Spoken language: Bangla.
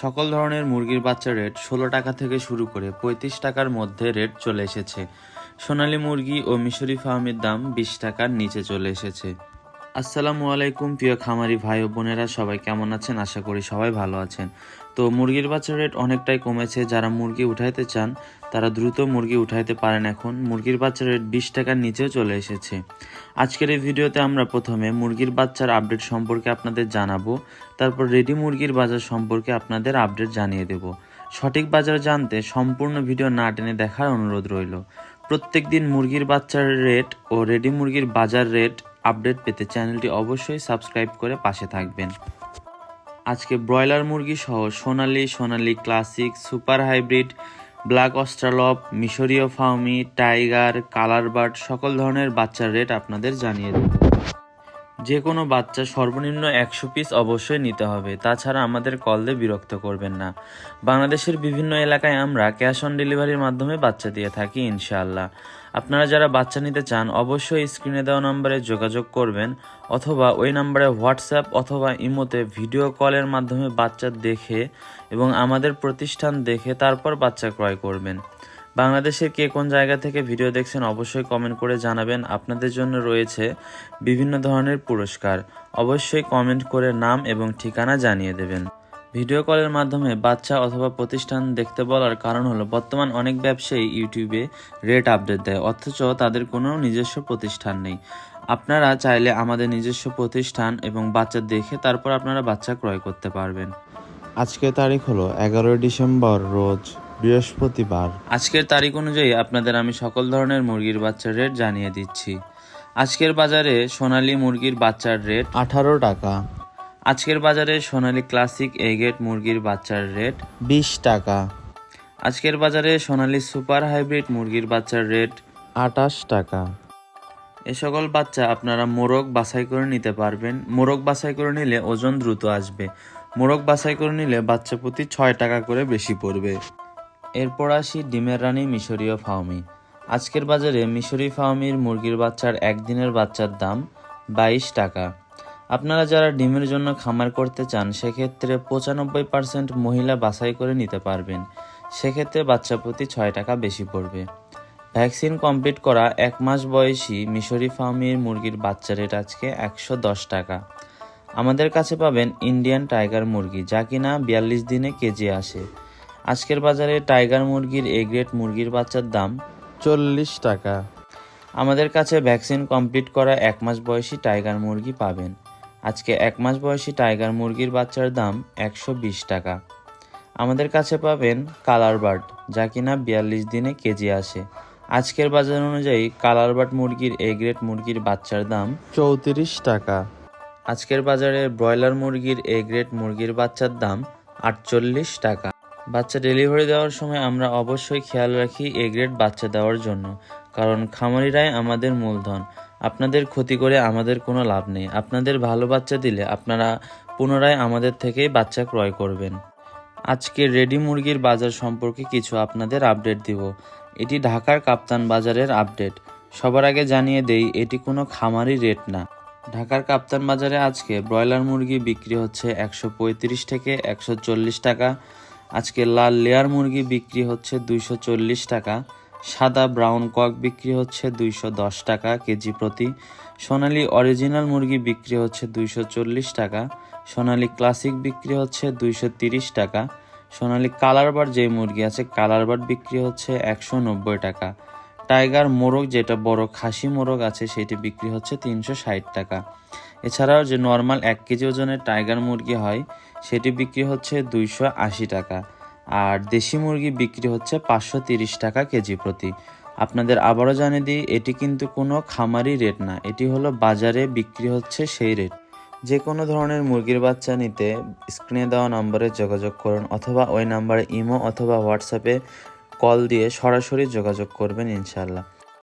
সকল ধরনের মুরগির বাচ্চার রেট ১৬ টাকা থেকে শুরু করে ৩৫ টাকার মধ্যে রেট চলে এসেছে। সোনালী মুরগি ও মিশরি ফার্মের দাম ২০ টাকার নিচে চলে এসেছে। আসসালামু আলাইকুম প্রিয় খামারি ভাই ও বোনেরা, সবাই কেমন আছেন? আশা করি সবাই ভালো আছেন। তো মুরগির বাচ্চার রেট অনেকটাই কমেছে। যারা মুরগি উঠাইতে চান তারা দ্রুত মুরগি উঠাইতে পারেন। এখন মুরগির বাচ্চার রেট ২০ টাকার নিচেও চলে এসেছে। আজকের এই ভিডিওতে আমরা প্রথমে মুরগির বাচ্চার আপডেট সম্পর্কে আপনাদের জানাবো, তারপর রেডি মুরগির বাজার সম্পর্কে আপনাদের আপডেট জানিয়ে দেব। সঠিক বাজার জানতে সম্পূর্ণ ভিডিও না টেনে দেখার অনুরোধ রইল। প্রত্যেক দিন মুরগির বাচ্চার রেট ও রেডি মুরগির বাজার রেট আপডেট পেতে চ্যানেলটি অবশ্যই সাবস্ক্রাইব করে পাশে থাকবেন। আজকে ব্রয়লার মুরগি সহ Sonali classic, super hybrid, black australorp, মিশরীয় ফার্মি, টাইগার, কালার বার্ড সকল ধরনের বাচ্চার রেট আপনাদের জানিয়ে দেব। যে কোনো বাচ্চা সর্বনিম্ন ১০০ পিস অবশ্যই নিতে হবে, তাছাড়া আমাদের কল দিয়ে বিরক্ত করবেন না। বাংলাদেশের বিভিন্ন এলাকায় আমরা ক্যাশ অন ডেলিভারির মাধ্যমে বাচ্চা দিয়ে থাকি ইনশাআল্লাহ। আপনারা যারা বাচ্চা নিতে চান অবশ্যই স্ক্রিনে দেওয়া নম্বরে যোগাযোগ করবেন, অথবা ওই নম্বরে হোয়াটসঅ্যাপ অথবা ইমোতে ভিডিও কলের মাধ্যমে বাচ্চা দেখে এবং আমাদের প্রতিষ্ঠান দেখে তারপর বাচ্চা ক্রয় করবেন। বাংলাদেশের কে কোন জায়গা থেকে ভিডিও দেখছেন অবশ্যই কমেন্ট করে জানাবেন। আপনাদের জন্য রয়েছে বিভিন্ন ধরনের পুরস্কার। অবশ্যই কমেন্ট করে নাম এবং ঠিকানা জানিয়ে দেবেন। ভিডিও কলের মাধ্যমে বাচ্চা অথবা প্রতিষ্ঠান দেখতে বলার কারণ হলো বর্তমান অনেক ব্যবসায়ী ইউটিউবে রেট আপডেট দেয়, অথচ তাদের কোনো নিজস্ব প্রতিষ্ঠান নেই। আপনারা চাইলে আমাদের নিজস্ব প্রতিষ্ঠান এবং বাচ্চা দেখে তারপর আপনারা বাচ্চা ক্রয় করতে পারবেন। আজকের তারিখ হলো ১১ ডিসেম্বর, রোজ বৃহস্পতিবার। আজকের তারিখ অনুযায়ী আপনাদের আমি সকল ধরনের মুরগির বাচ্চার রেট জানিয়ে দিচ্ছি। আজকের বাজারে সোনালী মুরগির বাচ্চার রেট ১৮ টাকা। আজকের বাজারে সোনালী ক্লাসিক এ গ্রেড মুরগির বাচ্চার রেট ২০ টাকা। আজকের বাজারে সোনালী সুপার হাইব্রিড মুরগির বাচ্চার রেট ২৮ টাকা। এ সকল বাচ্চা আপনারা মোরগ বাছাই করে নিতে পারবেন। মোরগ বাছাই করে নিলে ওজন দ্রুত আসবে। মোরগ বাছাই করে নিলে বাচ্চা প্রতি ৬ টাকা করে বেশি পড়বে। এরপর আসি ডিমের রানী মিশরীয় ফার্মি। আজকের বাজারে মিশরি ফার্মির মুরগির বাচ্চার একদিনের বাচ্চার দাম ২২ টাকা। আপনারা যারা ডিমের জন্য খামার করতে চান সেক্ষেত্রে ৯৫% মহিলা বাছাই করে নিতে পারবেন। সেক্ষেত্রে বাচ্চা প্রতি ৬ টাকা বেশি পড়বে। ভ্যাকসিন কমপ্লিট করা ১ মাস বয়সী মিশরি ফার্মির মুরগির বাচ্চা রেট আজকে ১১০ টাকা। আমাদের কাছে পাবেন ইন্ডিয়ান টাইগার মুরগি, যা কিনা ৪২ দিনে কেজি আসে। আজকের বাজারে টাইগার মুরগির এ গ্রেড মুরগির বাচ্চার দাম ৪০ টাকা। আমাদের কাছে ভ্যাকসিন কমপ্লিট করা ১ মাস বয়সী টাইগার মুরগি পাবেন। আজকে ১ মাস বয়সী টাইগার মুরগির বাচ্চার দাম ১২০ টাকা। আমাদের কাছে পাবেন কালার বার্ড, যা কিনা ৪২ দিনে কেজি আসে। আজকের বাজার অনুযায়ী কালার বার্ড মুরগির এ গ্রেড মুরগির বাচ্চার দাম ৩৪ টাকা। আজকের বাজারে ব্রয়লার মুরগির এ গ্রেড মুরগির বাচ্চার দাম ৪৮ টাকা। বাচ্চা ডেলিভারি দেওয়ার সময় আমরা অবশ্যই খেয়াল রাখি এ গ্রেড বাচ্চা দেওয়ার জন্য, কারণ খামারিরাই আমাদের মূলধন। আপনাদের ক্ষতি করে আমাদের কোনো লাভ নেই। আপনাদের ভালো বাচ্চা দিলে আপনারা পুনরায় আমাদের থেকেই বাচ্চা ক্রয় করবেন। আজকে রেডি মুরগির বাজার সম্পর্কে কিছু আপনাদের আপডেট দিব। এটি ঢাকার কাপ্তান বাজারের আপডেট। সবার আগে জানিয়ে দেই, এটি কোনো খামারি রেট না। ঢাকার কাপ্তান বাজারে আজকে ব্রয়লার মুরগি বিক্রি হচ্ছে ১৩৫ থেকে ১৪০ টাকা। আজকে লাল লেয়ার মুরগি বিক্রি হচ্ছে ২৪০ টাকা। সাদা ব্রাউন কক বিক্রি হচ্ছে ২১০ টাকা কেজি প্রতি। সোনালী অরিজিনাল মুরগি বিক্রি হচ্ছে ২৪০ টাকা। সোনালী ক্লাসিক বিক্রি হচ্ছে ২৩০ টাকা। সোনালী কালার বার্ড যে মুরগি আছে কালার বার্ড বিক্রি হচ্ছে ১৯০ টাকা। টাইগার মোরগ যেটা বড় খাসি মোরগ আছে সেটি বিক্রি হচ্ছে ৩৬০ টাকা। এছাড়াও যে নর্মাল ১ কেজি ওজনের টাইগার মুরগি হয় সেটি বিক্রি হচ্ছে ২৮০ টাকা। আর দেশি মুরগি বিক্রি হচ্ছে ৫৩০ টাকা কেজি প্রতি। আপনাদের আবারও জানিয়ে দিই, এটি কিন্তু কোনো খামারি রেট না, এটি হলো বাজারে বিক্রি হচ্ছে সেই রেট। যে কোনো ধরনের মুরগির বাচ্চা নিতে স্ক্রিনে দেওয়া নম্বরে যোগাযোগ করুন, অথবা ওই নম্বরে ইমো অথবা হোয়াটসঅ্যাপে কল দিয়ে সরাসরি যোগাযোগ করবেন ইনশাআল্লাহ।